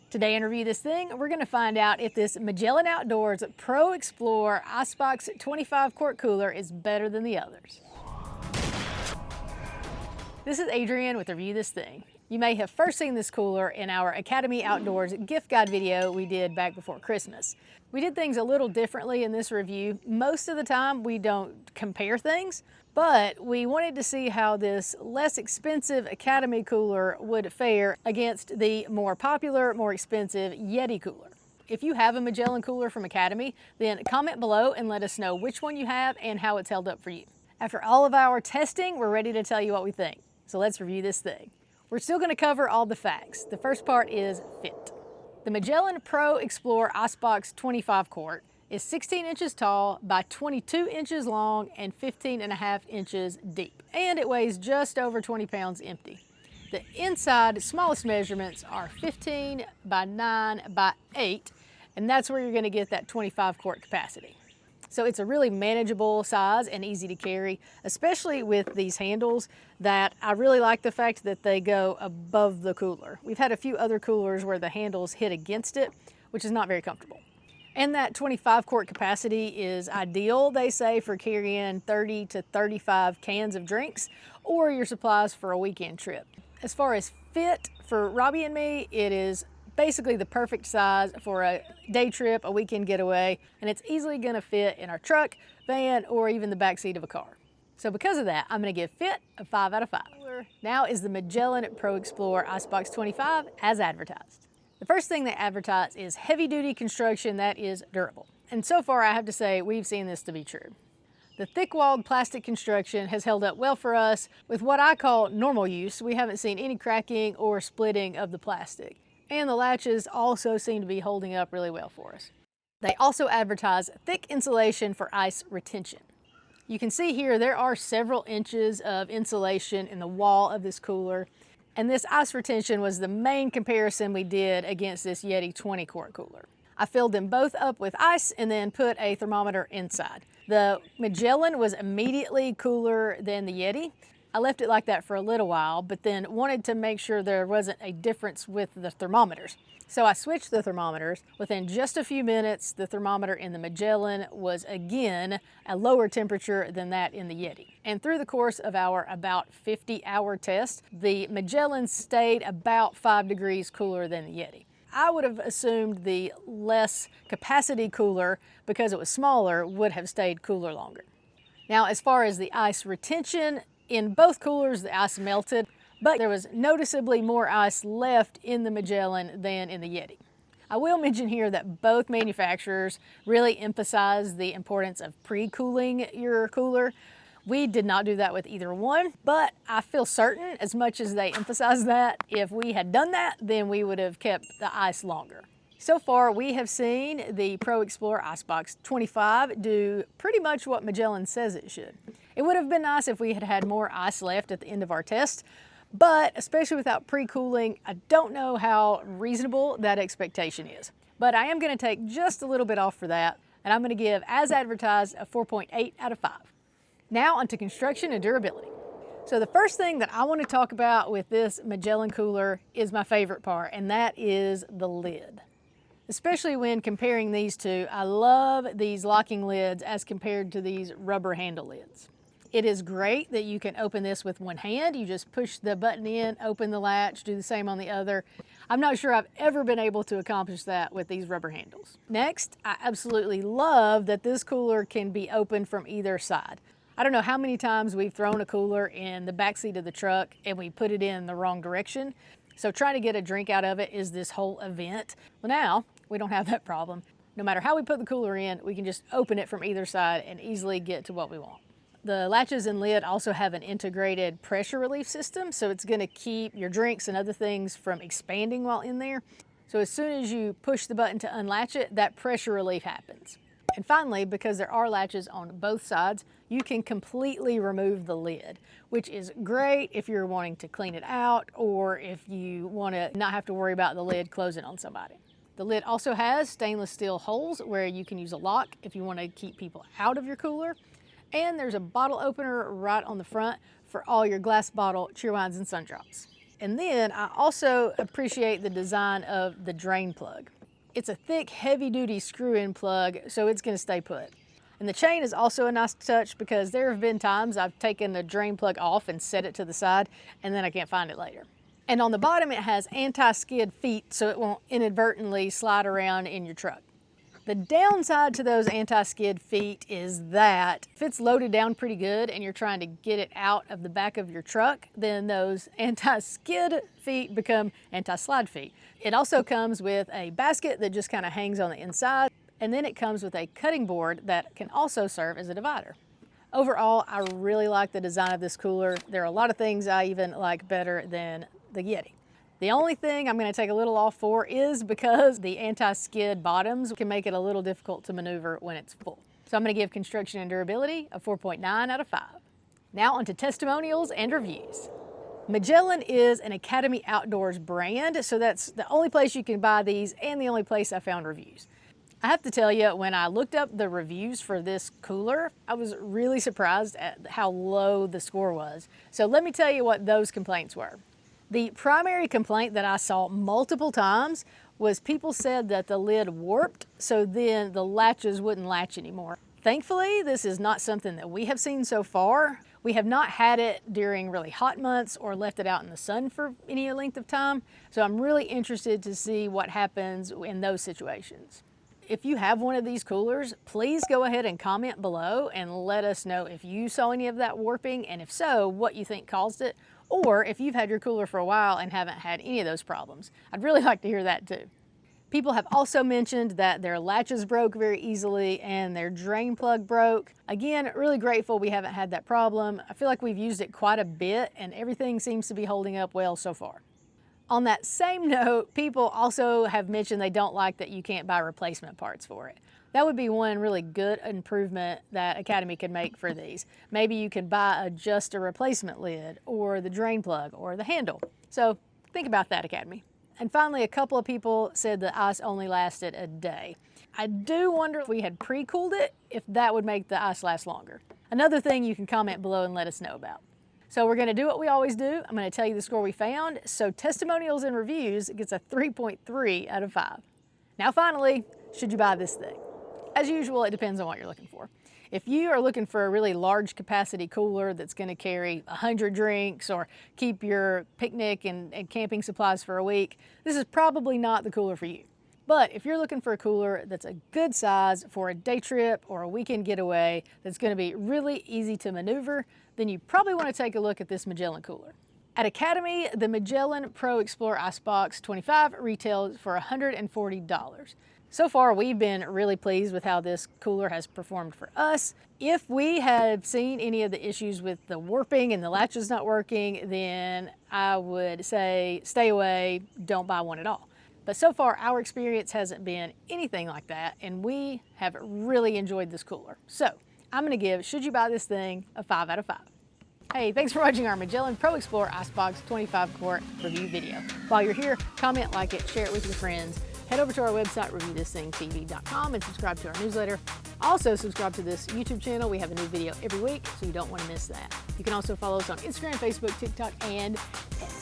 Today in Review This Thing, we're going to find out if this Magellan Outdoors Pro Explorer Icebox 25 quart cooler is better than the others. This is Adrienne with Review This Thing. You may have first seen this cooler in our Academy Outdoors gift guide video we did back before Christmas. We did things a little differently in this review. Most of the time we don't compare things, but we wanted to see how this less expensive Academy cooler would fare against the more popular, more expensive Yeti cooler. If you have a Magellan cooler from Academy, then comment below and let us know which one you have and how it's held up for you. After all of our testing, we're ready to tell you what we think. So let's review this thing. We're still going to cover all the facts. The first part is fit. The Magellan Pro Explorer Icebox 25 quart is 16 inches tall by 22 inches long and 15.5 inches deep. And it weighs just over 20 pounds empty. The inside smallest measurements are 15 by 9 by 8, and that's where you're going to get that 25 quart capacity. So it's a really manageable size and easy to carry, especially with these handles that I really like the fact that they go above the cooler. We've had a few other coolers where the handles hit against it, which is not very comfortable. And that 25 quart capacity is ideal, they say, for carrying 30 to 35 cans of drinks or your supplies for a weekend trip. As far as fit, for Robbie and me, it is basically the perfect size for a day trip, a weekend getaway, and it's easily going to fit in our truck, van, or even the back seat of a car. So because of that, I'm going to give fit a 5 out of 5. Now is the Magellan Pro Explorer Icebox 25 as advertised. The first thing they advertise is heavy-duty construction that is durable. And so far, I have to say, we've seen this to be true. The thick-walled plastic construction has held up well for us. With what I call normal use, we haven't seen any cracking or splitting of the plastic. And the latches also seem to be holding up really well for us. They also advertise thick insulation for ice retention. You can see here there are several inches of insulation in the wall of this cooler, and this ice retention was the main comparison we did against this Yeti 20 quart cooler. I filled them both up with ice and then put a thermometer inside. The Magellan was immediately cooler than the Yeti. I left it like that for a little while, but then wanted to make sure there wasn't a difference with the thermometers. So I switched the thermometers. Within just a few minutes, the thermometer in the Magellan was again a lower temperature than that in the Yeti. And through the course of our about 50-hour test, the Magellan stayed about 5 degrees cooler than the Yeti. I would have assumed the less capacity cooler, because it was smaller, would have stayed cooler longer. Now, as far as the ice retention, in both coolers, the ice melted, but there was noticeably more ice left in the Magellan than in the Yeti. I will mention here that both manufacturers really emphasize the importance of pre-cooling your cooler. We did not do that with either one, but I feel certain, as much as they emphasize that, if we had done that, then we would have kept the ice longer. So far, we have seen the Pro Explorer Icebox 25 do pretty much what Magellan says it should. It would have been nice if we had had more ice left at the end of our test, but especially without pre-cooling, I don't know how reasonable that expectation is. But I am going to take just a little bit off for that, and I'm going to give, as advertised, a 4.8 out of 5. Now onto construction and durability. So the first thing that I want to talk about with this Magellan cooler is my favorite part, and that is the lid. Especially when comparing these two, I love these locking lids as compared to these rubber handle lids. It is great that you can open this with one hand. You just push the button in, open the latch, do the same on the other. I'm not sure I've ever been able to accomplish that with these rubber handles. Next, I absolutely love that this cooler can be opened from either side. I don't know how many times we've thrown a cooler in the backseat of the truck and we put it in the wrong direction. So trying to get a drink out of it is this whole event. Well, now we don't have that problem. No matter how we put the cooler in, we can just open it from either side and easily get to what we want. The latches and lid also have an integrated pressure relief system, so it's going to keep your drinks and other things from expanding while in there. So as soon as you push the button to unlatch it, that pressure relief happens. And finally, because there are latches on both sides, you can completely remove the lid, which is great if you're wanting to clean it out or if you want to not have to worry about the lid closing on somebody. The lid also has stainless steel holes where you can use a lock if you want to keep people out of your cooler. And there's a bottle opener right on the front for all your glass bottle cheerwines and sun drops. And then I also appreciate the design of the drain plug. It's a thick, heavy-duty screw-in plug, so it's going to stay put. And the chain is also a nice touch because there have been times I've taken the drain plug off and set it to the side, and then I can't find it later. And on the bottom, it has anti-skid feet, so it won't inadvertently slide around in your truck. The downside to those anti-skid feet is that if it's loaded down pretty good and you're trying to get it out of the back of your truck, then those anti-skid feet become anti-slide feet. It also comes with a basket that just kind of hangs on the inside, and then it comes with a cutting board that can also serve as a divider. Overall, I really like the design of this cooler. There are a lot of things I even like better than the Yeti. The only thing I'm going to take a little off for is because the anti-skid bottoms can make it a little difficult to maneuver when it's full. So I'm going to give construction and durability a 4.9 out of 5. Now onto testimonials and reviews. Magellan is an Academy Outdoors brand, so that's the only place you can buy these and the only place I found reviews. I have to tell you, when I looked up the reviews for this cooler, I was really surprised at how low the score was. So let me tell you what those complaints were. The primary complaint that I saw multiple times was people said that the lid warped, so then the latches wouldn't latch anymore. Thankfully, this is not something that we have seen so far. We have not had it during really hot months or left it out in the sun for any length of time, so I'm really interested to see what happens in those situations. If you have one of these coolers, please go ahead and comment below and let us know if you saw any of that warping, and if so, what you think caused it, or if you've had your cooler for a while and haven't had any of those problems. I'd really like to hear that too. People have also mentioned that their latches broke very easily and their drain plug broke. Again, really grateful we haven't had that problem. I feel like we've used it quite a bit and everything seems to be holding up well so far. On that same note, people also have mentioned they don't like that you can't buy replacement parts for it. That would be one really good improvement that Academy could make for these. Maybe you could buy just a replacement lid or the drain plug or the handle. So think about that, Academy. And finally, a couple of people said the ice only lasted a day. I do wonder if we had pre-cooled it, if that would make the ice last longer. Another thing you can comment below and let us know about. So we're gonna do what we always do. I'm gonna tell you the score we found. So testimonials and reviews gets a 3.3 out of 5. Now finally, should you buy this thing? As usual, it depends on what you're looking for. If you are looking for a really large capacity cooler that's gonna carry 100 drinks or keep your picnic and camping supplies for a week, this is probably not the cooler for you. But if you're looking for a cooler that's a good size for a day trip or a weekend getaway that's gonna be really easy to maneuver, then you probably wanna take a look at this Magellan cooler. At Academy, the Magellan Pro Explorer Icebox 25 retails for $140. So far, we've been really pleased with how this cooler has performed for us. If we have seen any of the issues with the warping and the latches not working, then I would say stay away, don't buy one at all. But so far, our experience hasn't been anything like that, and we have really enjoyed this cooler. So I'm gonna give Should You Buy This Thing a 5 out of 5. Hey, thanks for watching our Magellan Pro Explorer Icebox 25 quart review video. While you're here, comment, like it, share it with your friends. Head over to our website, reviewthisthingtv.com, and subscribe to our newsletter. Also, subscribe to this YouTube channel. We have a new video every week, so you don't want to miss that. You can also follow us on Instagram, Facebook, TikTok, and X.